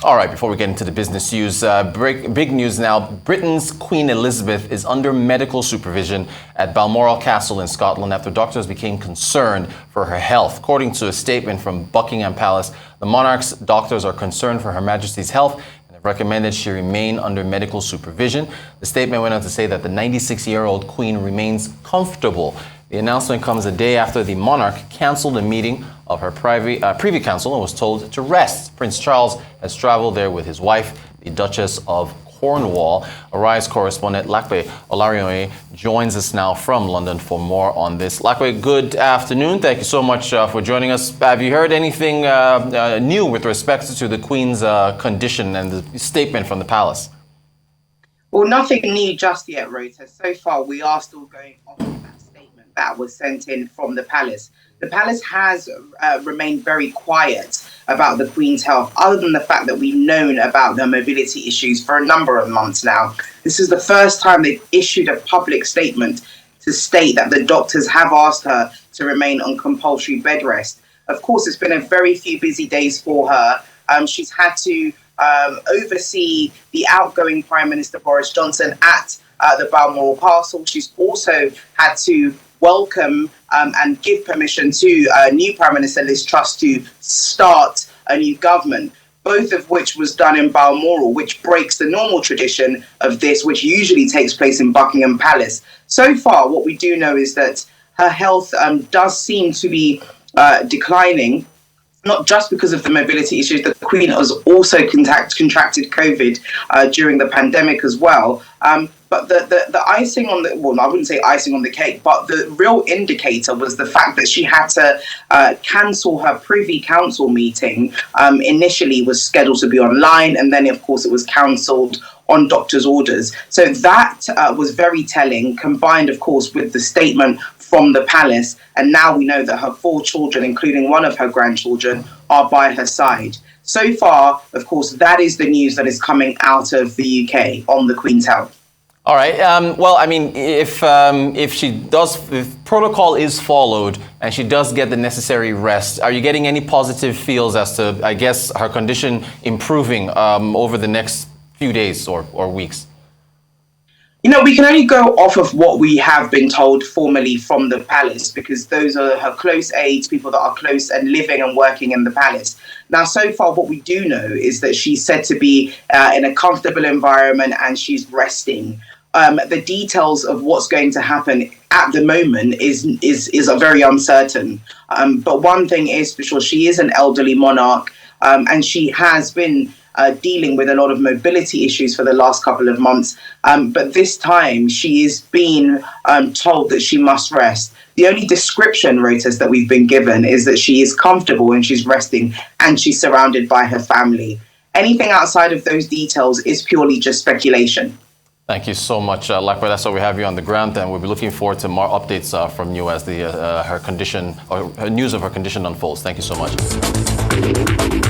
All right, before we get into the business news, big news now. Britain's Queen Elizabeth is under medical supervision at Balmoral Castle in Scotland after doctors became concerned for her health. According to a statement from Buckingham Palace, the monarch's doctors are concerned for Her Majesty's health and have recommended she remain under medical supervision. The statement went on to say that the 96-year-old Queen remains comfortable. The announcement comes a day after the monarch cancelled a meeting of her Privy Council and was told to rest. Prince Charles has traveled there with his wife, the Duchess of Cornwall. Arise correspondent Lape Olarinoye joins us now from London for more on this. Lape, good afternoon. Thank you so much for joining us. Have you heard anything new with respect to the Queen's condition and the statement from the palace? Well, nothing new just yet, Rota. So far, we are still going off of that statement that was sent in from the palace. The palace has remained very quiet about the Queen's health, other than the fact that we've known about their mobility issues for a number of months now. This is the first time they've issued a public statement to state that the doctors have asked her to remain on compulsory bed rest. Of course, it's been a very few busy days for her. She's had to oversee the outgoing Prime Minister Boris Johnson at the Balmoral Castle. She's also had to welcome and give permission to new Prime Minister Liz Truss to start a new government, both of which was done in Balmoral, which breaks the normal tradition of this, which usually takes place in Buckingham Palace. So far, what we do know is that her health does seem to be declining, not just because of the mobility issues. The Queen has also contracted COVID during the pandemic as well. But the icing on the, well, I wouldn't say icing on the cake, but the real indicator was the fact that she had to cancel her Privy Council meeting. Initially was scheduled to be online, and then, of course, it was cancelled on doctor's orders. So that was very telling, combined, of course, with the statement from the palace. And now we know that her 4 children, including one of her grandchildren, are by her side. So far, of course, that is the news that is coming out of the UK on the Queen's health. All right. Well, I mean, if protocol is followed and she does get the necessary rest, are you getting any positive feels as to, I guess, her condition improving over the next few days or weeks? You know, we can only go off of what we have been told formally from the palace, because those are her close aides, people that are close and living and working in the palace. Now, so far, what we do know is that she's said to be in a comfortable environment and she's resting. The details of what's going to happen at the moment is very uncertain. But one thing is for sure, she is an elderly monarch, and she has been dealing with a lot of mobility issues for the last couple of months. But this time she is being told that she must rest. The only description, Reuters, that we've been given is that she is comfortable and she's resting and she's surrounded by her family. Anything outside of those details is purely just speculation. Thank you so much, Lape. That's why we have you on the ground, and we'll be looking forward to more updates from you as her condition or news of her condition unfolds. Thank you so much.